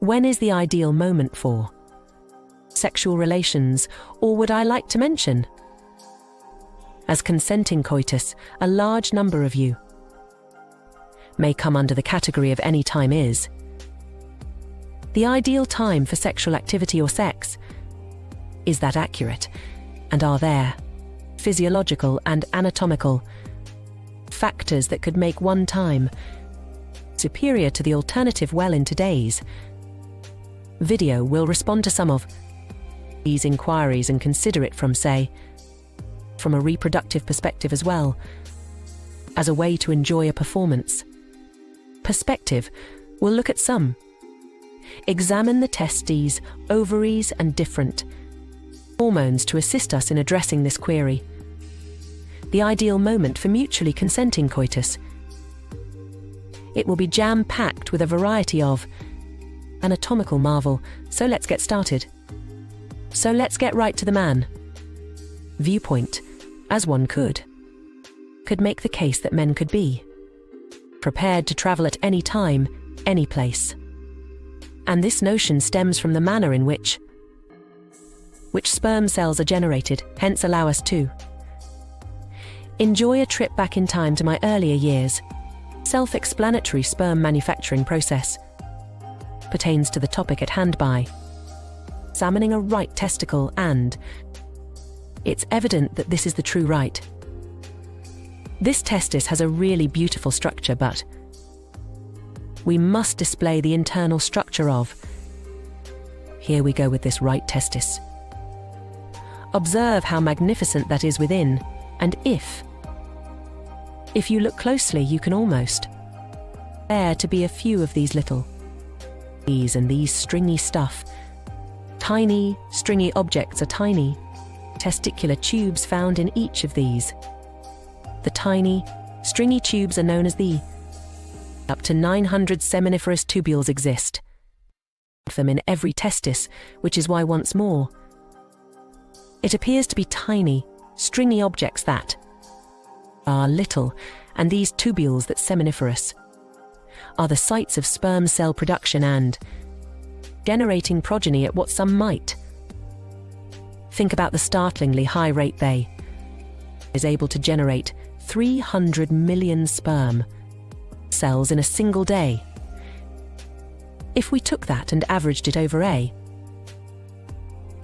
When is the ideal moment for sexual relations, or would I like to mention, as consenting coitus, a large number of you may come under the category of any time is the ideal time for sexual activity or sex? Is that accurate? And are there physiological and anatomical factors that could make one time superior to the alternative? Well, in today's video, we'll respond to some of these inquiries and consider it from a reproductive perspective as well as a way to enjoy a performance perspective. We'll look at examine the testes, ovaries, and different hormones to assist us in addressing this query. The ideal moment for mutually consenting coitus. It will be jam-packed with a variety of anatomical marvel, so let's get started. So let's get right to the man. Viewpoint, as one could make the case that men could be prepared to travel at any time, any place. And this notion stems from the manner in which sperm cells are generated, hence allow us to enjoy a trip back in time to my earlier years. Self-explanatory sperm manufacturing process pertains to the topic at hand by examining a right testicle, and it's evident that this is the true right. This testis has a really beautiful structure, but we must display the internal structure of. Here we go with this right testis. Observe how magnificent that is within, and if you look closely, you can almost bear to be a few of these little these stringy stuff. Tiny, stringy objects are tiny testicular tubes found in each of these. The tiny, stringy tubes are known as up to 900 seminiferous tubules exist them in every testis, which is why, once more, it appears to be tiny, stringy objects that are little, and these tubules that seminiferous are the sites of sperm cell production and generating progeny at what some might think about the startlingly high rate they is able to generate 300 million sperm cells in a single day. If we took that and averaged it over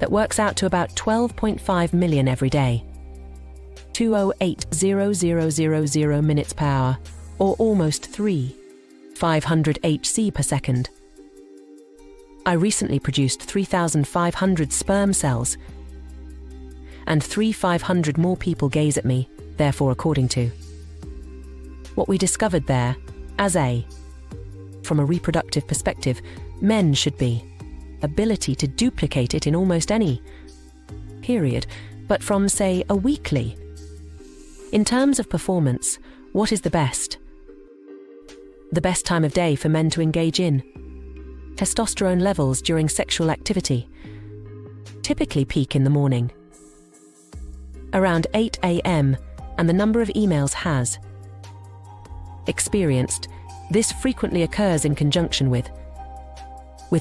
that works out to about 12.5 million every day. 208,000 minutes per hour, or almost 3,500 HC per second. I recently produced 3,500 sperm cells, and 3,500 more people gaze at me, therefore, according to what we discovered there, from a reproductive perspective, men should be ability to duplicate it in almost any period, but from, say, a weekly. In terms of performance, what is the best time of day for men to engage in testosterone levels during sexual activity? Typically peak in the morning, around 8 a.m., and the number of emails has experienced this frequently occurs in conjunction with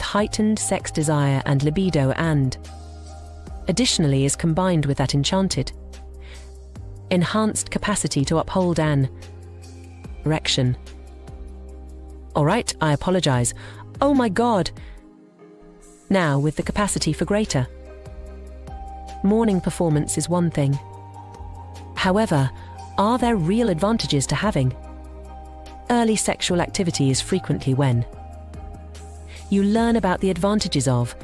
heightened sex desire and libido, and additionally is combined with that enhanced capacity to uphold an erection. Alright, I apologize. Oh my God! Now, with the capacity for greater morning performance is one thing. However, are there real advantages to having early sexual activity? Is frequently when you learn about the advantages of.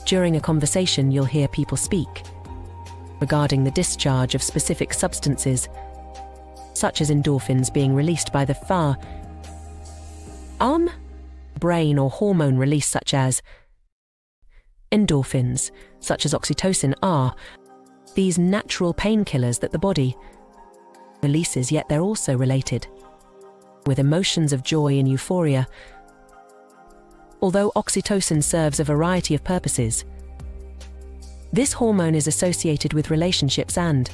During a conversation, you'll hear people speak regarding the discharge of specific substances, such as endorphins being released by the brain, or hormone release such as endorphins, such as oxytocin, are these natural painkillers that the body releases, yet they're also related with emotions of joy and euphoria. Although oxytocin serves a variety of purposes, this hormone is associated with relationships and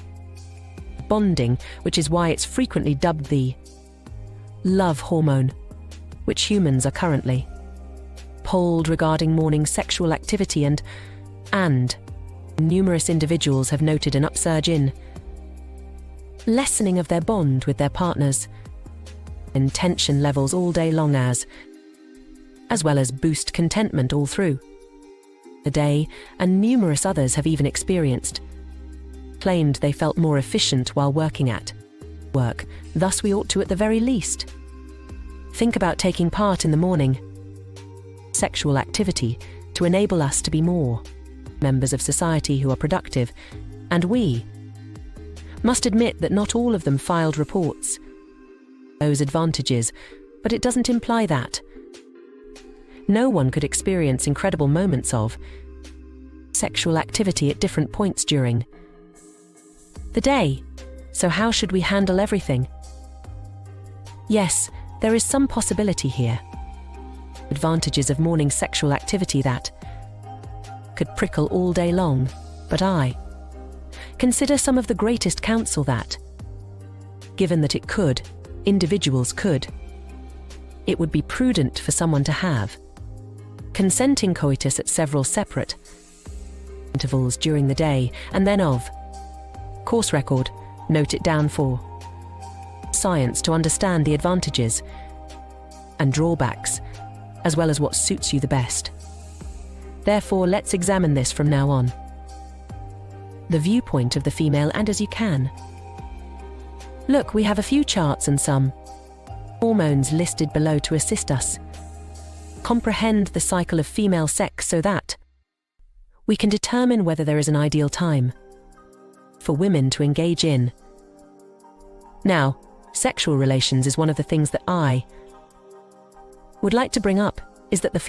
bonding, which is why it's frequently dubbed the love hormone, which humans are currently polled regarding morning sexual activity and numerous individuals have noted an upsurge in lessening of their bond with their partners, and tension levels all day long as well as boost contentment all through the day, and numerous others have even claimed they felt more efficient while working at work. Thus we ought to, at the very least, think about taking part in the morning sexual activity to enable us to be more members of society who are productive, and we must admit that not all of them filed reports those advantages, but it doesn't imply that no one could experience incredible moments of sexual activity at different points during the day. So how should we handle everything? Yes, there is some possibility here. Advantages of morning sexual activity that could prickle all day long, but I consider some of the greatest counsel that, given that individuals could, it would be prudent for someone to have consenting coitus at several separate intervals during the day, and then course record, note it down for science to understand the advantages and drawbacks, as well as what suits you the best. Therefore, let's examine this from now on the viewpoint of the female, and as you can. Look, we have a few charts and some hormones listed below to assist us comprehend the cycle of female sex so that we can determine whether there is an ideal time for women to engage in. Now, sexual relations is one of the things that I would like to bring up, is that the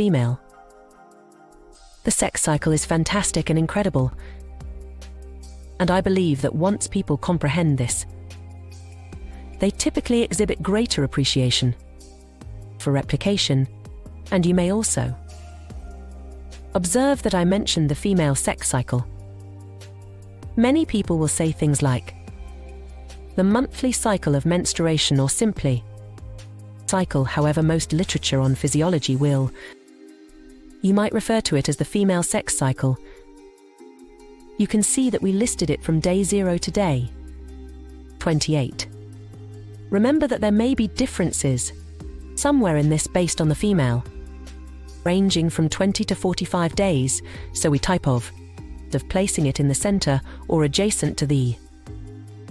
sex cycle is fantastic and incredible. And I believe that once people comprehend this, they typically exhibit greater appreciation for replication, and you may also observe that I mentioned the female sex cycle. Many people will say things like the monthly cycle of menstruation or simply cycle. However, most literature on physiology you might refer to it as the female sex cycle. You can see that we listed it from day 0 to day 28. Remember that there may be differences somewhere in this based on the female, ranging from 20 to 45 days, so we type of placing it in the center or adjacent to the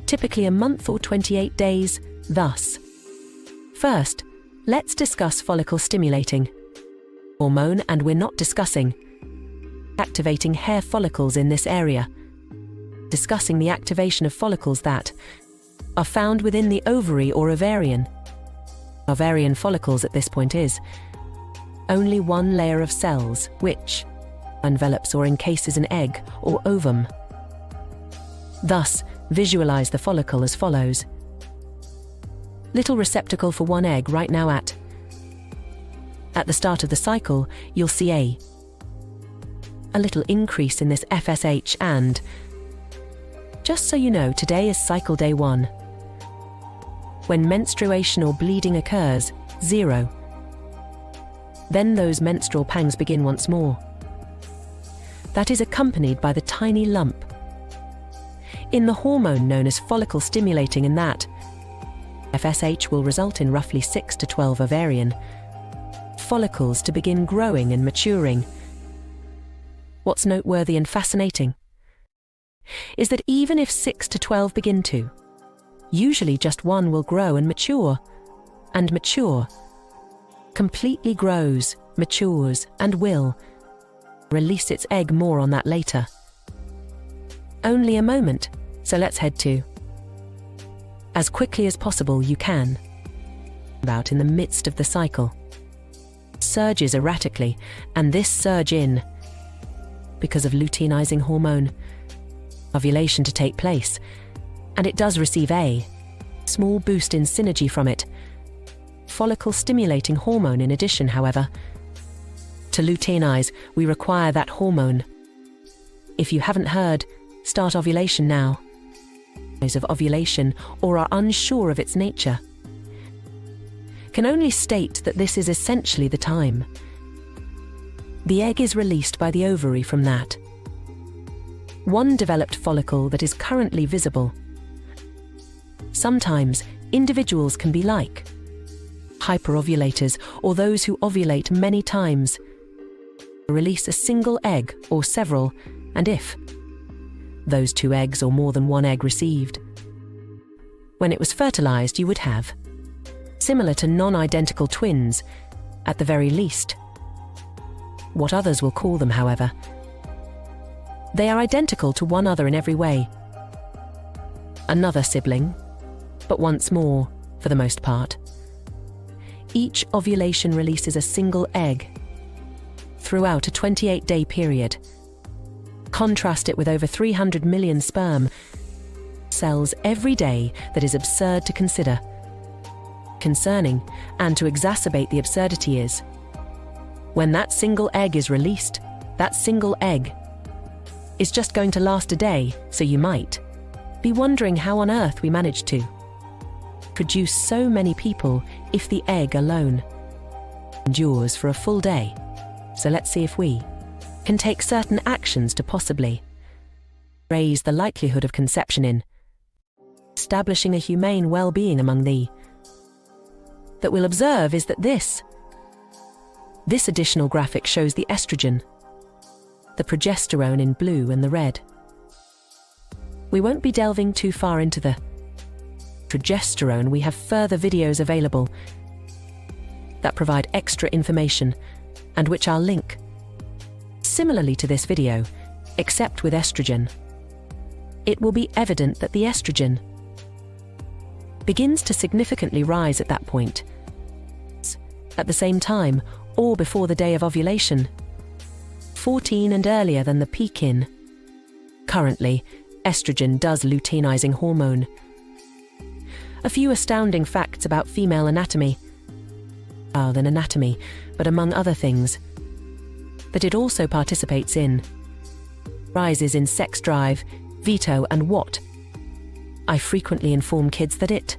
typically a month or 28 days. Thus, first, let's discuss follicle stimulating hormone, and we're not discussing activating hair follicles in this area, discussing the activation of follicles that are found within the ovary or ovarian. Ovarian follicles at this point is only one layer of cells which envelops or encases an egg or ovum. Thus, visualize the follicle as follows. Little receptacle for one egg right now. At the start of the cycle, you'll see a little increase in this FSH, and just so you know, today is cycle day 1. When menstruation or bleeding occurs, 0. Then those menstrual pangs begin once more. That is accompanied by the tiny lump in the hormone known as follicle stimulating, and that FSH will result in roughly 6 to 12 ovarian follicles to begin growing and maturing. What's noteworthy and fascinating is that even if 6 to 12 begin to, usually just one will grow and mature, completely grows, matures, and will release its egg. More on that later. Only a moment, so let's head to, as quickly as possible you can, about in the midst of the cycle. Surges erratically, and this surge in because of luteinizing hormone, ovulation to take place, and it does receive a small boost in synergy from it. Follicle stimulating hormone. In addition, however, to luteinize, we require that hormone. If you haven't heard, start ovulation now. Of ovulation or are unsure of its nature, can only state that this is essentially the time The egg is released by the ovary from that one developed follicle that is currently visible. Sometimes, individuals can be like hyperovulators, or those who ovulate many times, release a single egg or several, and if those two eggs or more than one egg received, when it was fertilized, you would have, similar to non-identical twins, at the very least. What others will call them, however, they are identical to one another in every way. Another sibling, but once more, for the most part. Each ovulation releases a single egg throughout a 28-day period. Contrast it with over 300 million sperm cells every day. That is absurd to consider. Concerning, and to exacerbate the absurdity is, when that single egg is released, that single egg is just going to last a day, so you might be wondering how on earth we managed to produce so many people if the egg alone endures for a full day. So let's see if we can take certain actions to possibly raise the likelihood of conception in establishing a humane well-being among the that we'll observe is that this additional graphic shows the estrogen, the progesterone in blue and the red. We won't be delving too far into the progesterone. We have further videos available that provide extra information and which I'll link. Similarly to this video, except with estrogen, it will be evident that the estrogen begins to significantly rise at that point. At the same time, or before the day of ovulation, 14 and earlier than the peak in. Currently, estrogen does luteinizing hormone. A few astounding facts about female anatomy. Than anatomy, but among other things, that it also participates in rises in sex drive, veto, and what I frequently inform kids that it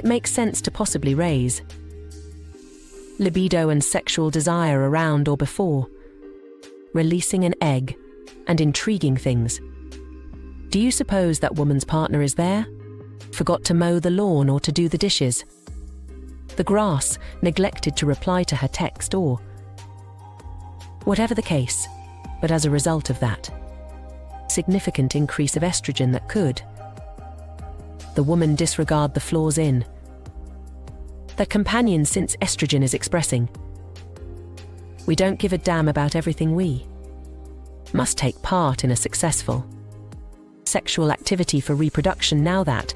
makes sense to possibly raise libido and sexual desire around or before releasing an egg and intriguing things. Do you suppose that woman's partner is there? Forgot to mow the lawn or to do the dishes? The grass, neglected to reply to her text, or whatever the case, but as a result of that significant increase of estrogen that could the woman disregard the flaws in the companion since estrogen is expressing. We don't give a damn about everything. We must take part in a successful sexual activity for reproduction. Now that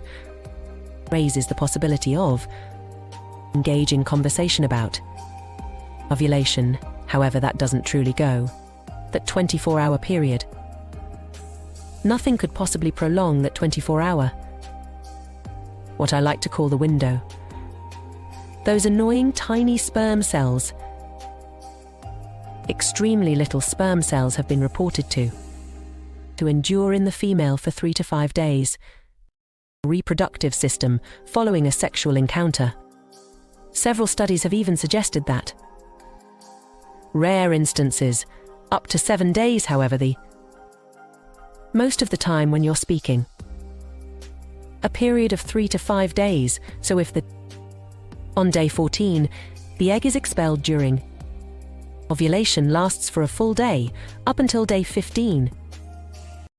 raises the possibility of engage in conversation about ovulation. However, that doesn't truly go that 24-hour period. Nothing could possibly prolong that 24-hour, what I like to call the window. Those annoying tiny sperm cells, extremely little sperm cells, have been reported to endure in the female for 3 to 5 days. Reproductive system following a sexual encounter. Several studies have even suggested that rare instances, up to 7 days. However, most of the time when you're speaking, a period of 3 to 5 days. So if on day 14, the egg is expelled during ovulation, lasts for a full day, up until day 15.